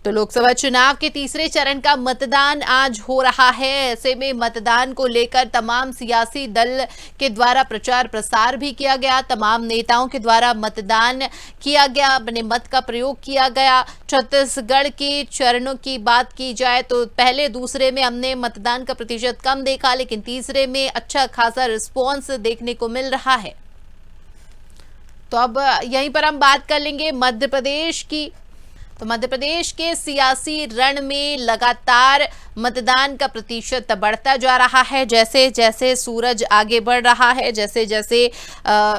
तो लोकसभा चुनाव के तीसरे चरण का मतदान आज हो रहा है। ऐसे में मतदान को लेकर तमाम सियासी दल के द्वारा प्रचार प्रसार भी किया गया, तमाम नेताओं के द्वारा मतदान किया गया, अपने मत का प्रयोग किया गया। छत्तीसगढ़ के चरणों की बात की जाए तो पहले दूसरे में हमने मतदान का प्रतिशत कम देखा, लेकिन तीसरे में अच्छा खासा रिस्पॉन्स देखने को मिल रहा है। तो अब यहीं पर हम बात कर लेंगे मध्य प्रदेश की। तो मध्य प्रदेश के सियासी रण में लगातार मतदान का प्रतिशत बढ़ता जा रहा है। जैसे जैसे सूरज आगे बढ़ रहा है, जैसे जैसे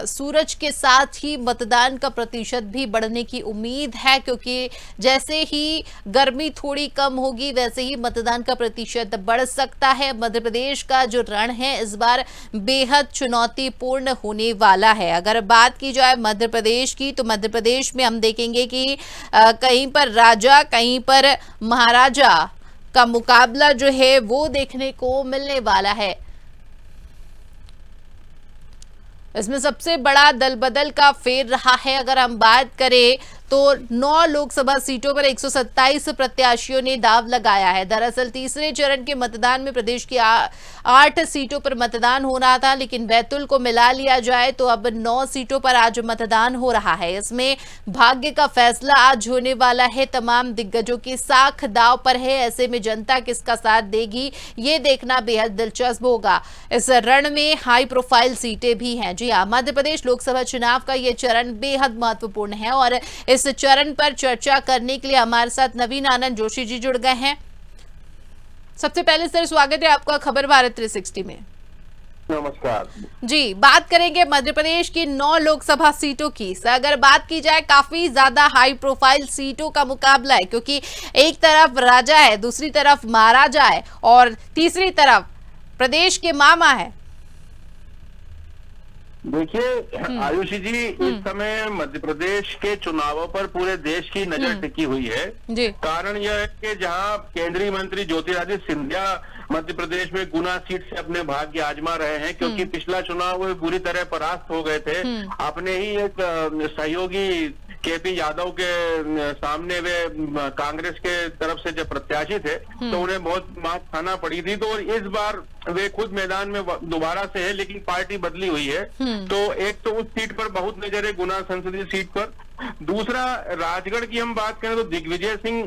सूरज के साथ ही मतदान का प्रतिशत भी बढ़ने की उम्मीद है, क्योंकि जैसे ही गर्मी थोड़ी कम होगी वैसे ही मतदान का प्रतिशत बढ़ सकता है। मध्य प्रदेश का जो रण है इस बार बेहद चुनौतीपूर्ण होने वाला है। अगर बात की जाए मध्य प्रदेश की, तो मध्य प्रदेश में हम देखेंगे कि कहीं पर राजा कहीं पर महाराजा का मुकाबला जो है वो देखने को मिलने वाला है। इसमें सबसे बड़ा दल बदल का फेर रहा है। अगर हम बात करें तो 9 लोकसभा सीटों पर 127 प्रत्याशियों ने दाव लगाया है। दरअसल तीसरे चरण के मतदान में प्रदेश की 8 सीटों पर मतदान होना था, लेकिन बैतूल को मिला लिया जाए तो अब 9 सीटों पर आज मतदान हो रहा है। इसमें भाग्य का फैसला आज होने वाला है। तमाम दिग्गजों की साख दाव पर है। ऐसे में जनता किसका साथ देगी ये देखना बेहद दिलचस्प होगा। इस रण में हाई प्रोफाइल सीटें भी हैं। जी हाँ, मध्य प्रदेश लोकसभा चुनाव का ये चरण बेहद महत्वपूर्ण है और इस चरण पर चर्चा करने के लिए हमारे साथ नवीन आनंद जोशी जी जुड़ गए हैं। सबसे पहले सर स्वागत है आपका खबर भारत 360 में। नमस्कार जी, बात करेंगे मध्य प्रदेश की 9 लोकसभा सीटों की। अगर बात की जाए काफी ज्यादा हाई प्रोफाइल सीटों का मुकाबला है, क्योंकि एक तरफ राजा है, दूसरी तरफ महाराजा है और तीसरी तरफ प्रदेश के मामा है। देखिए आयुषी जी, इस समय मध्य प्रदेश के चुनावों पर पूरे देश की नजर टिकी हुई है। कारण यह है कि जहां केंद्रीय मंत्री ज्योतिरादित्य सिंधिया मध्य प्रदेश में गुना सीट से अपने भाग्य आजमा रहे हैं, क्योंकि पिछला चुनाव वे पूरी तरह परास्त हो गए थे। अपने ही एक सहयोगी केपी यादव के सामने वे कांग्रेस के तरफ से जब प्रत्याशी थे तो उन्हें बहुत मात खाना पड़ी थी। तो इस बार वे खुद मैदान में दोबारा से है, लेकिन पार्टी बदली हुई है। तो एक तो उस सीट पर बहुत नजर है, गुना संसदीय सीट पर। दूसरा, राजगढ़ की हम बात करें तो दिग्विजय सिंह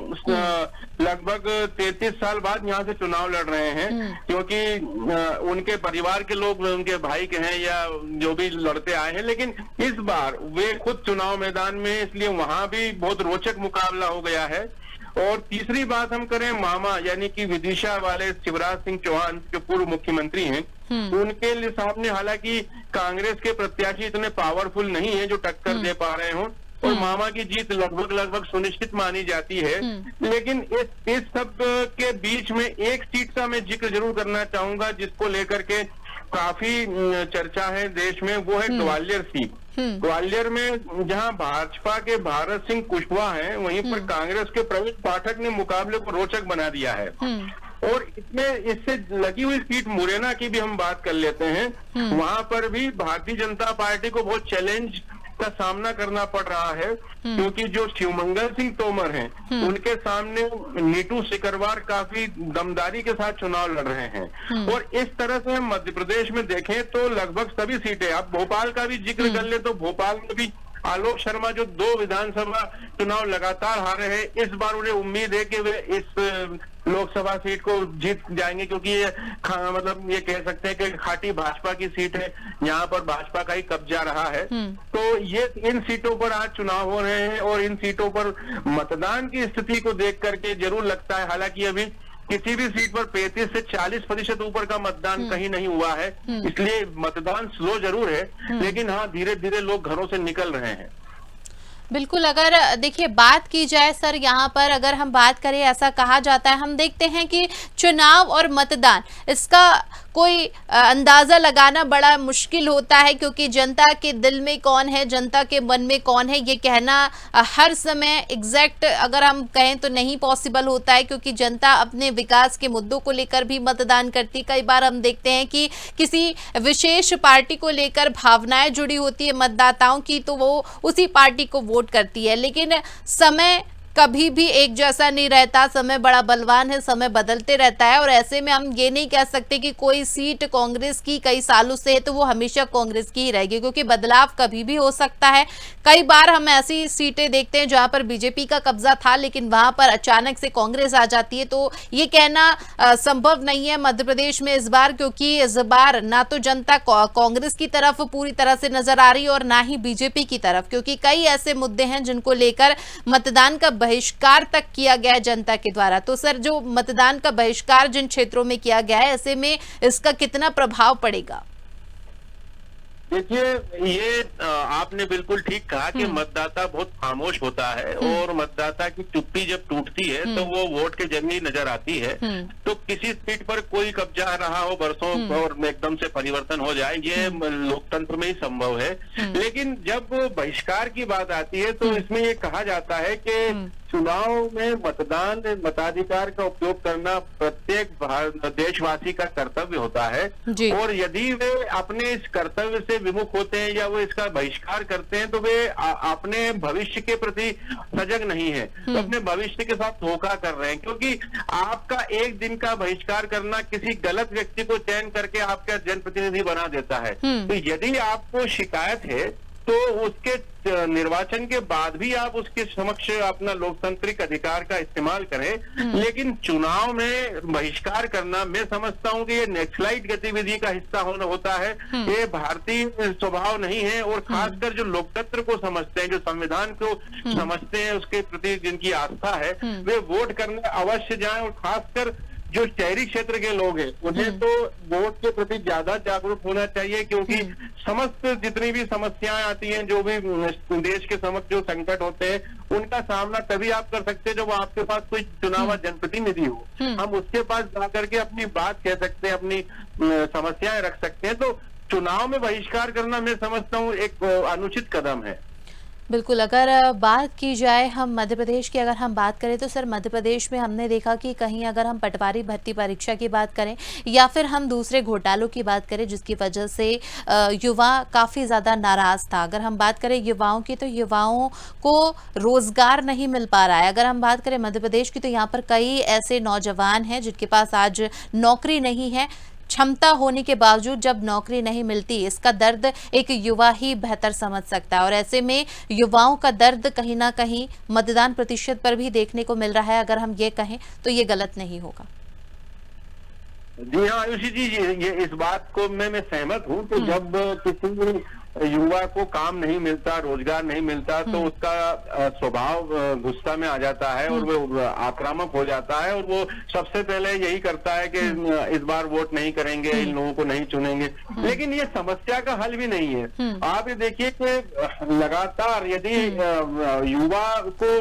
लगभग 33 साल बाद यहाँ से चुनाव लड़ रहे हैं, क्योंकि उनके परिवार के लोग उनके भाई के हैं या जो भी लड़ते आए हैं, लेकिन इस बार वे खुद चुनाव मैदान में, इसलिए वहां भी बहुत रोचक मुकाबला हो गया है। और तीसरी बात हम करें मामा यानी कि विदिशा वाले शिवराज सिंह चौहान जो पूर्व मुख्यमंत्री हैं, उनके लिए सामने हालांकि कांग्रेस के प्रत्याशी इतने पावरफुल नहीं है जो टक्कर दे पा रहे हों, और मामा की जीत लगभग सुनिश्चित मानी जाती है। लेकिन इस सब के बीच में एक सीट का मैं जिक्र जरूर करना चाहूंगा जिसको लेकर के काफी चर्चा है देश में, वो है ग्वालियर सीट। ग्वालियर में जहां भाजपा के भारत सिंह कुशवाहा हैं, वहीं पर कांग्रेस के प्रवीण पाठक ने मुकाबले को रोचक बना दिया है। और इससे लगी हुई सीट मुरैना की भी हम बात कर लेते हैं। वहां पर भी भारतीय जनता पार्टी को बहुत चैलेंज का सामना करना पड़ रहा है, क्योंकि जो शिवमंगल सिंह तोमर हैं उनके सामने नीतू सिकरवार काफी दमदारी के साथ चुनाव लड़ रहे हैं। और इस तरह से हम मध्य प्रदेश में देखें तो लगभग सभी सीटें, आप भोपाल का भी जिक्र कर ले तो भोपाल में भी आलोक शर्मा जो 2 विधानसभा चुनाव लगातार हारे हैं, इस बार उन्हें उम्मीद है कि वे इस लोकसभा सीट को जीत जाएंगे, क्योंकि ये मतलब ये कह सकते हैं कि खाटी भाजपा की सीट है, यहाँ पर भाजपा का ही कब्जा रहा है। तो ये इन सीटों पर आज चुनाव हो रहे हैं और इन सीटों पर मतदान की स्थिति को देख करके जरूर लगता है, हालांकि अभी किसी भी सीट पर 35 से 40% ऊपर का मतदान कहीं नहीं हुआ है, इसलिए मतदान स्लो जरूर है, लेकिन हाँ धीरे धीरे लोग घरों से निकल रहे हैं। बिल्कुल। अगर देखिए बात की जाए सर, यहाँ पर अगर हम बात करें, ऐसा कहा जाता है, हम देखते हैं कि चुनाव और मतदान इसका कोई अंदाजा लगाना बड़ा मुश्किल होता है, क्योंकि जनता के दिल में कौन है, जनता के मन में कौन है, ये कहना हर समय एग्जैक्ट अगर हम कहें तो नहीं पॉसिबल होता है, क्योंकि जनता अपने विकास के मुद्दों को लेकर भी मतदान करती। कई बार हम देखते हैं कि किसी विशेष पार्टी को लेकर भावनाएं जुड़ी होती है मतदाताओं की, तो वो उसी पार्टी को वोट करती है। लेकिन समय कभी भी एक जैसा नहीं रहता, समय बड़ा बलवान है, समय बदलते रहता है। और ऐसे में हम ये नहीं कह सकते कि कोई सीट कांग्रेस की कई सालों से है तो वो हमेशा कांग्रेस की ही रहेगी, क्योंकि बदलाव कभी भी हो सकता है। कई बार हम ऐसी सीटें देखते हैं जहां पर बीजेपी का कब्जा था, लेकिन वहां पर अचानक से कांग्रेस आ जाती है। तो ये कहना संभव नहीं है मध्य प्रदेश में इस बार, क्योंकि इस बार ना तो जनता कांग्रेस की तरफ पूरी तरह से नजर आ रही है और ना ही बीजेपी की तरफ, क्योंकि कई ऐसे मुद्दे हैं जिनको लेकर मतदान का बहिष्कार तक किया गया है जनता के द्वारा। तो सर, जो मतदान का बहिष्कार जिन क्षेत्रों में किया गया है, ऐसे में इसका कितना प्रभाव पड़ेगा? देखिए, ये आपने बिल्कुल ठीक कहा कि मतदाता बहुत खामोश होता है और मतदाता की चुप्पी जब टूटती है तो वो वोट के जरिए नजर आती है। तो किसी सीट पर कोई कब्जा रहा हो बरसों और एकदम से परिवर्तन हो जाए, ये लोकतंत्र में ही संभव है। लेकिन जब बहिष्कार की बात आती है तो इसमें ये कहा जाता है कि चुनाव में मताधिकार का उपयोग करना प्रत्येक देशवासी का कर्तव्य होता है। और यदि वे अपने इस कर्तव्य से विमुख होते हैं या वो इसका बहिष्कार करते हैं तो वे अपने भविष्य के प्रति सजग नहीं है, तो अपने भविष्य के साथ धोखा कर रहे हैं। क्योंकि आपका एक दिन का बहिष्कार करना किसी गलत व्यक्ति को चयन करके आपका जनप्रतिनिधि बना देता है। तो यदि आपको शिकायत है तो उसके निर्वाचन के बाद भी आप उसके समक्ष अपना लोकतांत्रिक अधिकार का इस्तेमाल करें। लेकिन चुनाव में बहिष्कार करना, मैं समझता हूं कि ये नक्सलाइट गतिविधि का हिस्सा होता है। ये भारतीय स्वभाव नहीं है। और खासकर जो लोकतंत्र को समझते हैं, जो संविधान को समझते हैं, उसके प्रति जिनकी आस्था है, वे वोट करने अवश्य जाएं। और खासकर जो शहरी क्षेत्र के लोग हैं उन्हें तो वोट के प्रति ज्यादा जागरूक होना चाहिए, क्योंकि समस्त जितनी भी समस्याएं आती हैं, जो भी देश के समक्ष जो संकट होते हैं, उनका सामना तभी आप कर सकते हैं जब आपके पास कोई चुनाव जनप्रतिनिधि हो। हम उसके पास जाकर के अपनी बात कह सकते हैं, अपनी समस्याएं रख सकते हैं। तो चुनाव में बहिष्कार करना, मैं समझता हूँ, एक अनुचित कदम है। बिल्कुल। अगर बात की जाए हम मध्य प्रदेश की, अगर हम बात करें तो सर, मध्य प्रदेश में हमने देखा कि कहीं अगर हम पटवारी भर्ती परीक्षा की बात करें या फिर हम दूसरे घोटालों की बात करें जिसकी वजह से युवा काफ़ी ज़्यादा नाराज़ था। अगर हम बात करें युवाओं की, तो युवाओं को रोज़गार नहीं मिल पा रहा है। अगर हम बात करें मध्य प्रदेश की, तो यहाँ पर कई ऐसे नौजवान हैं जिनके पास आज नौकरी नहीं है। क्षमता होने के बावजूद जब नौकरी नहीं मिलती, इसका दर्द एक युवा ही बेहतर समझ सकता है। और ऐसे में युवाओं का दर्द कहीं ना कहीं मतदान प्रतिशत पर भी देखने को मिल रहा है। अगर हम ये कहें तो ये गलत नहीं होगा। जी हाँ आयुषी जी, ये इस बात को मैं सहमत हूँ। तो जब किसी युवा को काम नहीं मिलता, रोजगार नहीं मिलता, तो उसका स्वभाव गुस्सा में आ जाता है और वो आक्रामक हो जाता है। और वो सबसे पहले यही करता है कि इस बार वोट नहीं करेंगे, इन लोगों को नहीं चुनेंगे। लेकिन ये समस्या का हल भी नहीं है। आप ये देखिए कि लगातार यदि युवा को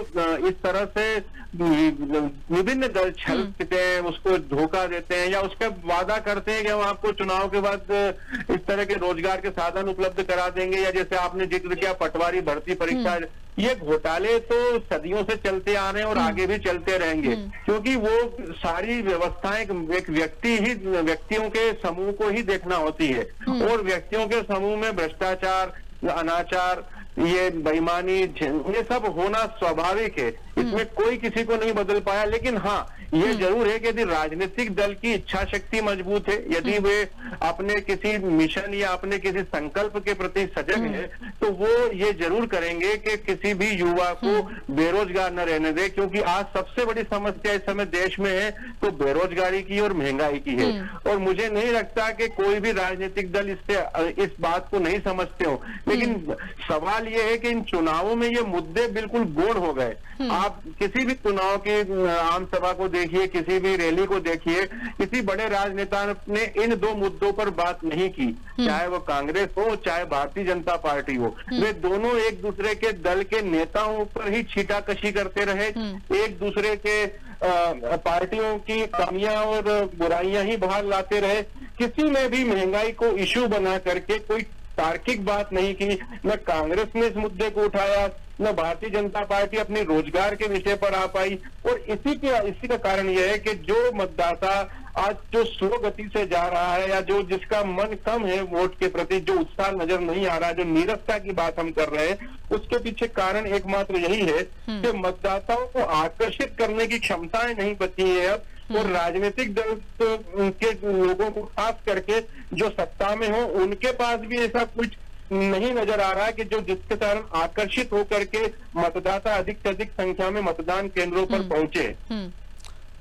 इस तरह से विभिन्न दल छलते हैं, उसको धोखा देते हैं या उसका वादा करते हैं कि हम आपको चुनाव के बाद इस तरह के रोजगार के साधन उपलब्ध करा देंगे, या जैसे आपने जिक्र किया पटवारी भर्ती परीक्षा, ये घोटाले तो सदियों से चलते आ रहे हैं और आगे भी चलते रहेंगे। क्योंकि वो सारी व्यवस्थाएं एक व्यक्तियों के समूह को ही देखना होती है। और व्यक्तियों के समूह में भ्रष्टाचार, अनाचार, ये बेईमानी, ये सब होना स्वाभाविक है। इसमें कोई किसी को नहीं बदल पाया। लेकिन हाँ, ये जरूर है कि यदि राजनीतिक दल की इच्छा शक्ति मजबूत है, यदि वे अपने किसी मिशन या अपने किसी संकल्प के प्रति सजग है, तो वो ये जरूर करेंगे कि किसी भी युवा को बेरोजगार न रहने दे। क्योंकि आज सबसे बड़ी समस्या इस समय देश में है तो बेरोजगारी की और महंगाई की है। और मुझे नहीं लगता कि कोई भी राजनीतिक दल इस बात को नहीं समझते हो। लेकिन सवाल ये है कि इन चुनावों में ये मुद्दे बिल्कुल गौण हो गए। आप किसी भी चुनाव की आम सभा को देखिए, किसी भी रैली को देखिए, किसी बड़े राजनेता ने इन दो मुद्दों पर बात नहीं की। चाहे वो कांग्रेस हो, चाहे भारतीय जनता पार्टी हो, वे दोनों एक दूसरे के दल के नेताओं पर ही छीटाकशी करते रहे। एक दूसरे के पार्टियों की कमियां और बुराइयां ही बाहर लाते रहे। किसी में भी महंगाई को इश्यू बना करके कोई तार्किक बात नहीं की। न कांग्रेस ने इस मुद्दे को उठाया, न भारतीय जनता पार्टी अपने रोजगार के विषय पर आ पाई। और इसी का कारण यह है कि जो मतदाता आज जो स्लो गति से जा रहा है या जो जिसका मन कम है वोट के प्रति, जो उत्साह नजर नहीं आ रहा है, जो नीरसता की बात हम कर रहे हैं, उसके पीछे कारण एकमात्र यही है कि मतदाताओं को आकर्षित करने की क्षमताएं नहीं बची है अब। और राजनीतिक दल के लोगों को खास करके जो सत्ता में हो उनके पास भी ऐसा कुछ नहीं नजर आ रहा है कि जो जिसके कारण आकर्षित होकर के मतदाता अधिक से अधिक संख्या में मतदान केंद्रों पर पहुंचे।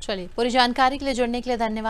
चलिए, पूरी जानकारी के लिए जुड़ने के लिए धन्यवाद।